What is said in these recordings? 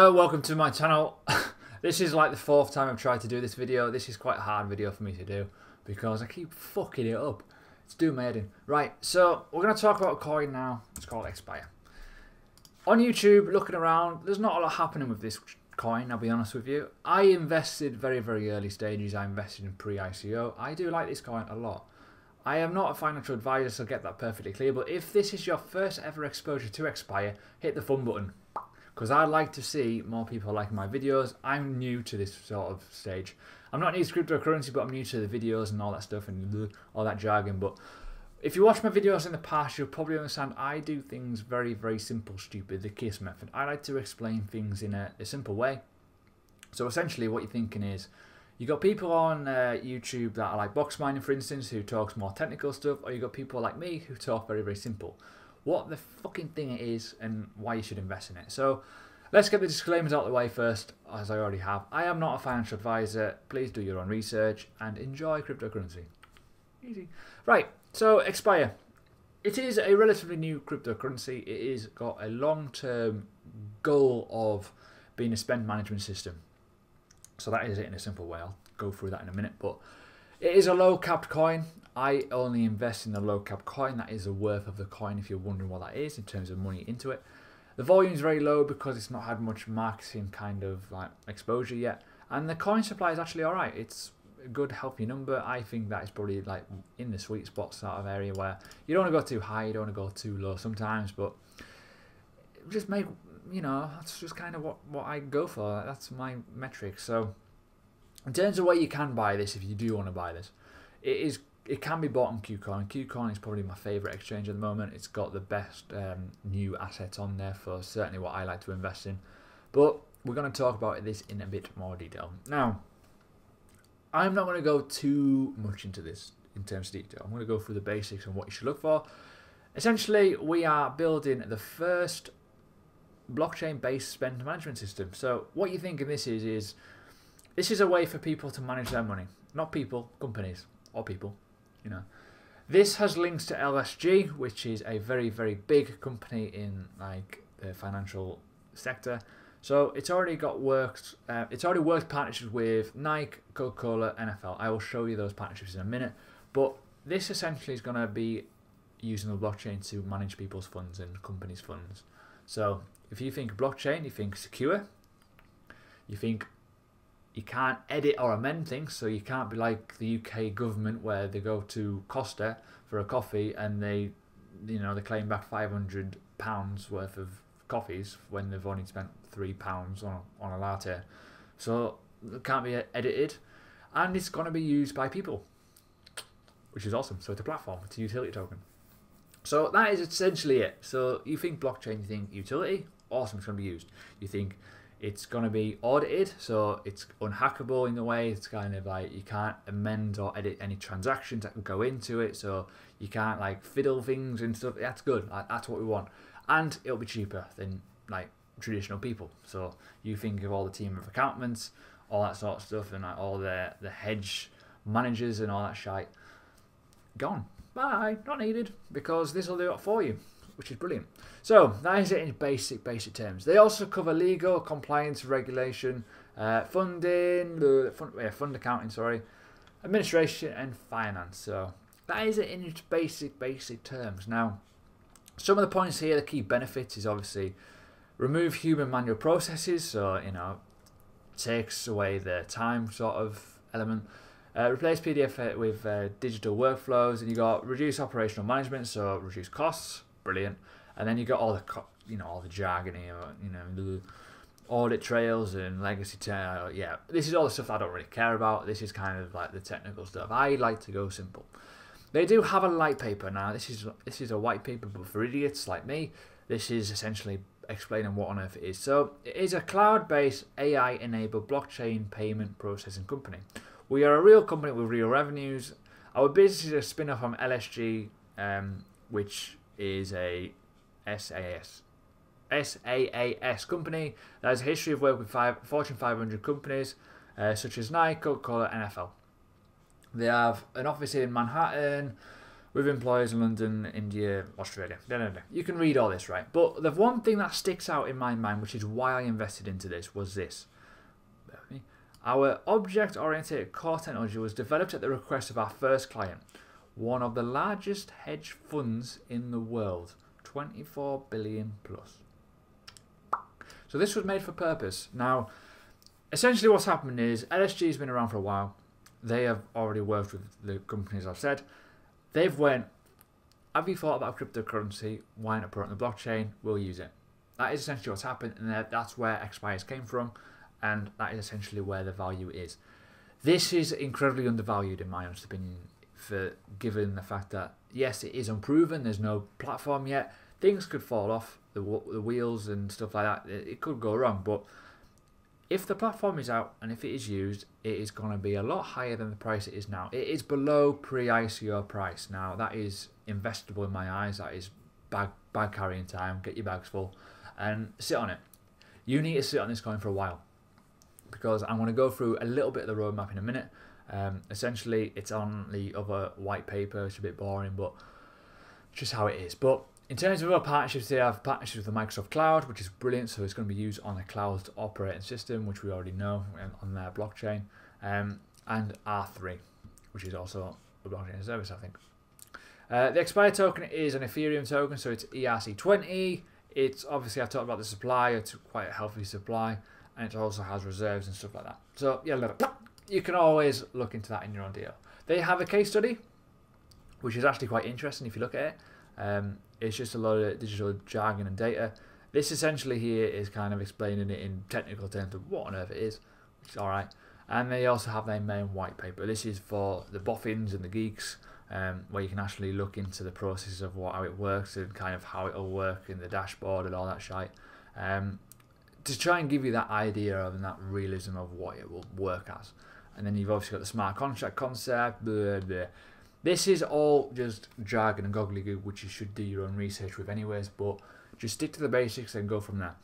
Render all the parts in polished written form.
Hello, welcome to my channel. This is like the fourth time I've tried to do this video. This is quite a hard video for me to do because I keep fucking it up. It's doing my head in. Right, so we're going to talk about a coin now. It's called Axpire. On YouTube, looking around, there's not a lot happening with this coin, I'll be honest with you. I invested very early stages. I invested in Pre-ICO. I do like this coin a lot. I am not a financial advisor, so get that perfectly clear, but if this is your first ever exposure to Axpire, hit the fun button. Because I'd like to see more people liking my videos. I'm new to this sort of stage. I'm not new to cryptocurrency, but I'm new to the videos and all that stuff and all that jargon. But if you watch my videos in the past, you'll probably understand I do things very simple, stupid, the KISS method. I like to explain things in a simple way. So essentially what you're thinking is, you got people on YouTube that are like box mining, for instance, who talks more technical stuff, or you got people like me who talk very simple. What the fucking thing it is and why you should invest in it. So let's get the disclaimers out of the way first, as I already have. I am not a financial advisor. Please do your own research and enjoy cryptocurrency. Easy. Right, so Axpire. It is a relatively new cryptocurrency. It is got a long-term goal of being a spend management system. So that is it in a simple way. I'll go through that in a minute. But it is a low-capped coin. I only invest in the low-cap coin. That is the worth of the coin, if you're wondering what that is in terms of money into it. The volume is very low because it's not had much marketing kind of like exposure yet. And the coin supply is actually alright. It's a good, healthy number. I think that is probably like in the sweet spot sort of area where you don't want to go too high, you don't want to go too low sometimes, but just make, you know, that's just kind of what I go for. That's my metric. So in terms of where you can buy this, if you do want to buy this, it can be bought on KuCoin. KuCoin is probably my favourite exchange at the moment. It's got the best new assets on there for certainly what I like to invest in. But we're going to talk about this in a bit more detail. Now, I'm not going to go too much into this in terms of detail. I'm going to go through the basics and what you should look for. Essentially, we are building the first blockchain-based spend management system. So what you're thinking this is this is a way for people to manage their money. Not people, companies, or people. You know, this has links to LSG, which is a very big company in like the financial sector. So it's already got worked. It's already worked partnerships with Nike, Coca-Cola, NFL. I will show you those partnerships in a minute. But this essentially is going to be using the blockchain to manage people's funds and companies' funds. So if you think blockchain, you think secure. You think you can't edit or amend things, so you can't be like the UK government where they go to Costa for a coffee and they claim back £500 worth of coffees when they've only spent £3 on a latte. So it can't be edited, and it's going to be used by people, which is awesome. So it's a platform, it's a utility token. So that is essentially it. So you think blockchain, you think utility, awesome, it's going to be used. You think it's going to be audited, so it's unhackable in the way. It's kind of like you can't amend or edit any transactions that can go into it, so you can't like fiddle things and stuff. That's good. That's what we want. And it'll be cheaper than like traditional people. So you think of all the team of accountants, all that sort of stuff, and like all the hedge managers and all that shite. Gone. Bye. Not needed, because this will do it for you, which is brilliant. So that is it in basic terms. They also cover legal, compliance, regulation, funding, fund accounting, sorry, administration and finance. So that is it in its basic terms. Now, some of the points here, the key benefits is obviously remove human manual processes. So, you know, takes away the time sort of element. Replace PDF with digital workflows, and you got reduce operational management, so reduce costs. Brilliant. And then you got all the all the jargon here, the audit trails and legacy trail. Yeah, this is all the stuff I don't really care about. This is kind of like the technical stuff. I like to go simple. They do have a light paper now. This is a white paper, but for idiots like me, this is essentially explaining what on earth it is. So it is a cloud-based AI-enabled blockchain payment processing company. We are a real company with real revenues. Our business is a spin-off from LSG, which is a SaaS company that has a history of work with Fortune 500 companies such as Nike, Coca-Cola, NFL. They have an office in Manhattan, with employers in London, India, Australia. You can read all this, right? But the one thing that sticks out in my mind, which is why I invested into this, was this. Our object-oriented core technology was developed at the request of our first client, one of the largest hedge funds in the world, 24 billion plus. So this was made for purpose. Now, essentially what's happened is LSG has been around for a while. They have already worked with the companies I've said. They've went, have you thought about cryptocurrency? Why not put it on the blockchain? We'll use it. That is essentially what's happened, and that's where Axpire came from, and that is essentially where the value is. This is incredibly undervalued in my honest opinion, given the fact that, yes, it is unproven, there's no platform yet, things could fall off, the wheels and stuff like that, it could go wrong, but if the platform is out and if it is used, it is going to be a lot higher than the price it is now. It is below pre-ICO price. Now, that is investable in my eyes. That is bag carrying time. Get your bags full and sit on it. You need to sit on this coin for a while, because I'm going to go through a little bit of the roadmap in a minute. Essentially, it's on the other white paper. It's a bit boring, but just how it is. But in terms of our partnerships, they have partnerships with the Microsoft Cloud, which is brilliant. So it's going to be used on a cloud operating system, which we already know on their blockchain, and R3, which is also a blockchain service, I think. The Axpire token is an Ethereum token, so it's ERC20. It's obviously, I've talked about the supply. It's quite a healthy supply, and it also has reserves and stuff like that. So yeah, you can always look into that in your own deal. They have a case study, which is actually quite interesting if you look at it. It's just a lot of digital jargon and data. This essentially here is kind of explaining it in technical terms of what on earth it is, which is alright. And they also have their main white paper. This is for the boffins and the geeks, where you can actually look into the processes of how it works and kind of how it'll work in the dashboard and all that shite. To try and give you that idea of and that realism of what it will work as. And then you've obviously got the smart contract concept, blah, blah. This is all just jargon and gobbledygook, which you should do your own research with anyways, but just stick to the basics and go from there.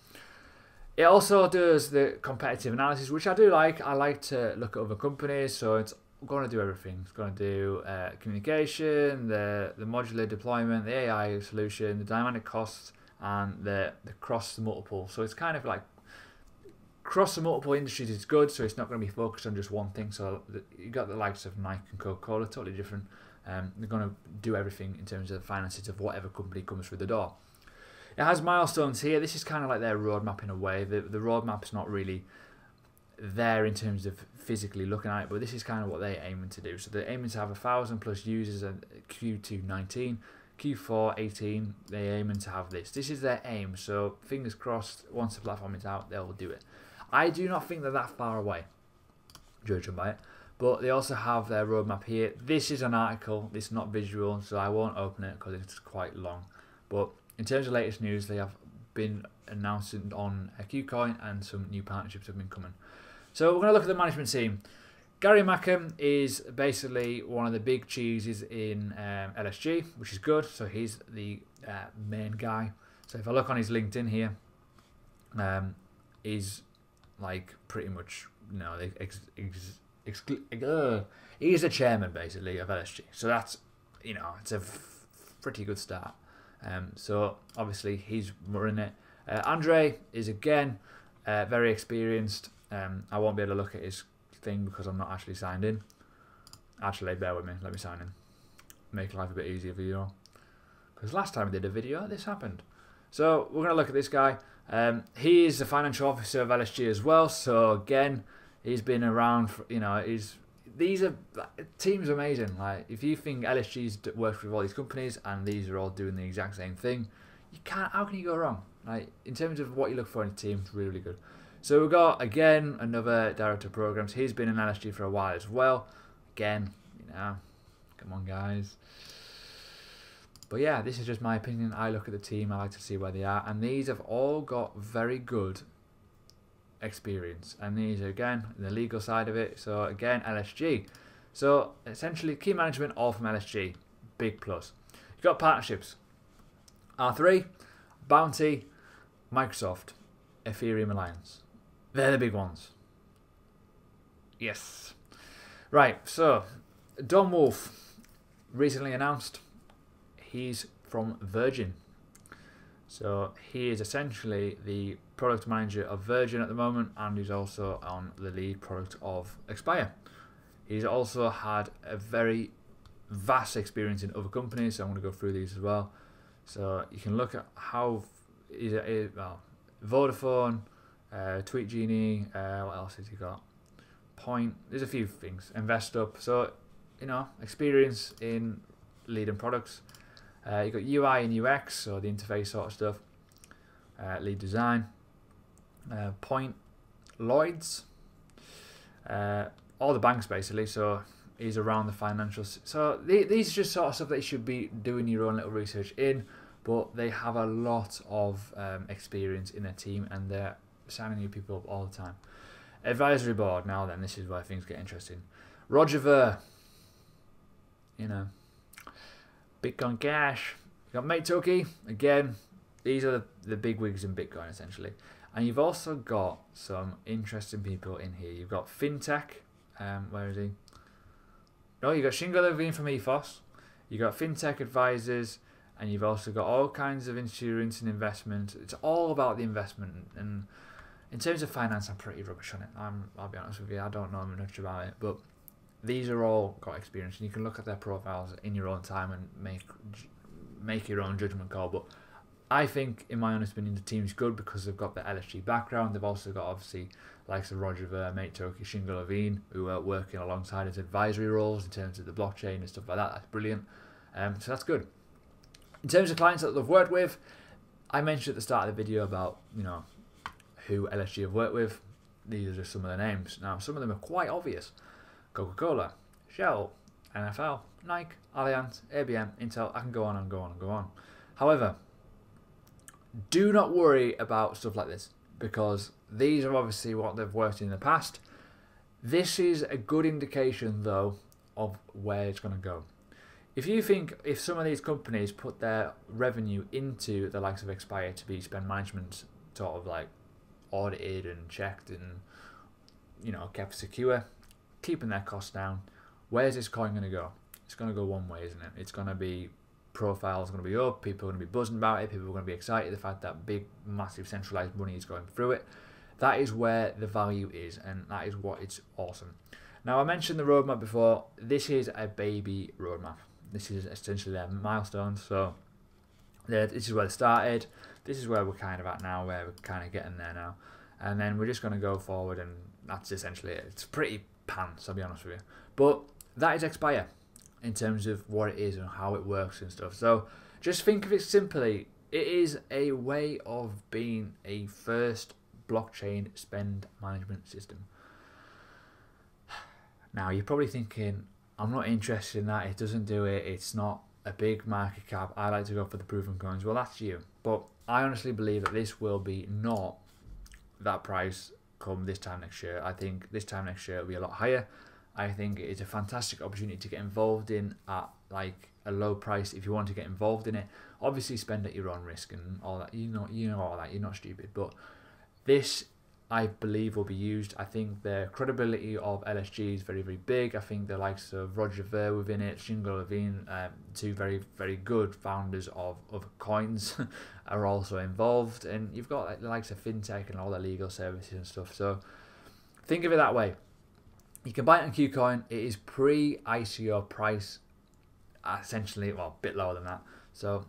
It also does the competitive analysis, which I do like. I like to look at other companies, so it's going to do everything. It's going to do communication, the modular deployment, the AI solution, the dynamic costs, and the cross the multiple. So it's kind of like cross the multiple industries is good, so it's not going to be focused on just one thing. So you got the likes of Nike and Coca-Cola, totally different. They're going to do everything in terms of the finances of whatever company comes through the door. It has milestones here. This is kind of like their roadmap in a way. The roadmap's not really there in terms of physically looking at it, but this is kind of what they're aiming to do. So they're aiming to have 1,000 plus users at Q2 19, Q4 18. They're aiming to have this. This is their aim. So fingers crossed, once the platform is out, they'll do it. I do not think they're that far away, judging by it. But they also have their roadmap here. This is an article. This is not visual, so I won't open it because it's quite long. But in terms of latest news, they have been announcing on a KuCoin, and some new partnerships have been coming. So we're going to look at the management team. Gary Mackham is basically one of the big cheeses in LSG, which is good. So he's the main guy. So if I look on his LinkedIn here, he's like pretty much, you know, he's the chairman basically of LSG. So that's, you know, it's a pretty good start. So obviously he's running it. Andre is again very experienced. I won't be able to look at his thing because I'm not actually signed in. Actually, bear with me. Let me sign in. Make life a bit easier for you all. Because last time I did a video, this happened. So we're going to look at this guy. He is the financial officer of LSG as well. So again, he's been around for, you know, these are teams amazing. Like if you think LSG's worked with all these companies and these are all doing the exact same thing, you can't. How can you go wrong? Like in terms of what you look for in a team, it's really, really good. So we've got again another director of programs. He's been in LSG for a while as well. Again, you know, come on guys. But yeah, this is just my opinion. I look at the team, I like to see where they are, and these have all got very good experience. And these are again the legal side of it. So again, LSG. So essentially, key management all from LSG. Big plus. You've got partnerships. R3, Bounty, Microsoft, Ethereum Alliance. They're the big ones. Yes. Right. So Don Wolf recently announced he's from Virgin. So he is essentially the product manager of Virgin at the moment, and he's also on the lead product of Axpire. He's also had a very vast experience in other companies, so I'm going to go through these as well. So you can look at how well, Vodafone, Tweet Genie, what else has he got? Point. There's a few things. InvestUp. So experience in leading products. You've got UI and UX, so the interface sort of stuff. Lead design. Point. Lloyd's. All the banks basically. So he's around the financials. So these are just sort of stuff that you should be doing your own little research in. But they have a lot of experience in their team, and they're signing new people up all the time. Advisory board. Now then, this is where things get interesting. Roger Ver. Bitcoin Cash. You got Mate Toki. Again, these are the big wigs in Bitcoin essentially. And you've also got some interesting people in here. You've got FinTech. Where is he? No, you got Shingo Levine from Ethos. You got FinTech advisors. And you've also got all kinds of insurance and investment. It's all about the investment. And in terms of finance, I'm pretty rubbish on it. I'll be honest with you. I don't know much about it. But these are all got experience. And you can look at their profiles in your own time and make your own judgment call. But I think, in my honest opinion, the team's good because they've got the LSG background. They've also got, obviously, likes of Roger Ver, Mate Toki, Shingo Levine, who are working alongside as advisory roles in terms of the blockchain and stuff like that. That's brilliant. So that's good. In terms of clients that they've worked with, I mentioned at the start of the video about, who LSG have worked with. These are just some of the names. Now, some of them are quite obvious. Coca-Cola, Shell, NFL, Nike, Allianz, ABM, Intel. I can go on and go on and go on. However, do not worry about stuff like this, because these are obviously what they've worked in the past. This is a good indication, though, of where it's going to go. If you think if some of these companies put their revenue into the likes of Axpire to be spend management sort of like audited and checked and kept secure, keeping their costs down, where's this coin going to go? It's going to go one way, isn't it? It's going to be profiles going to be up, people are going to be buzzing about it, people are going to be excited the fact that big, massive centralized money is going through it. That is where the value is, and that is what it's awesome. Now, I mentioned the roadmap before. This is a baby roadmap. This is essentially their milestones. So this is where they started. This is where we're kind of at now, where we're kind of getting there now. And then we're just going to go forward, and that's essentially it. It's pretty pants, I'll be honest with you. But that is Axpire in terms of what it is and how it works and stuff. So just think of it simply. It is a way of being a first blockchain spend management system. Now, you're probably thinking, I'm not interested in that, it doesn't do it, it's not a big market cap, I like to go for the proven coins. Well, that's you. But I honestly believe that this will be not that price come this time next year. I think this time next year will be a lot higher. I think it's a fantastic opportunity to get involved in at like a low price if you want to get involved in it. Obviously spend at your own risk and all that. You know all that, you're not stupid. But this, I believe, will be used. I think the credibility of LSG is very, very big. I think the likes of Roger Ver within it, Shingo Levine, two very, very good founders of coins are also involved. And you've got like, the likes of FinTech and all the legal services and stuff. So think of it that way. You can buy it on KuCoin. It is pre-ICO price, essentially, well, a bit lower than that. So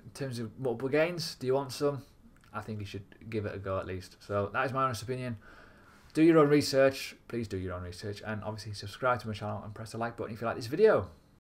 in terms of multiple gains, do you want some? I think you should give it a go at least. So that is my honest opinion. Do your own research. Please do your own research. And obviously subscribe to my channel and press the like button if you like this video.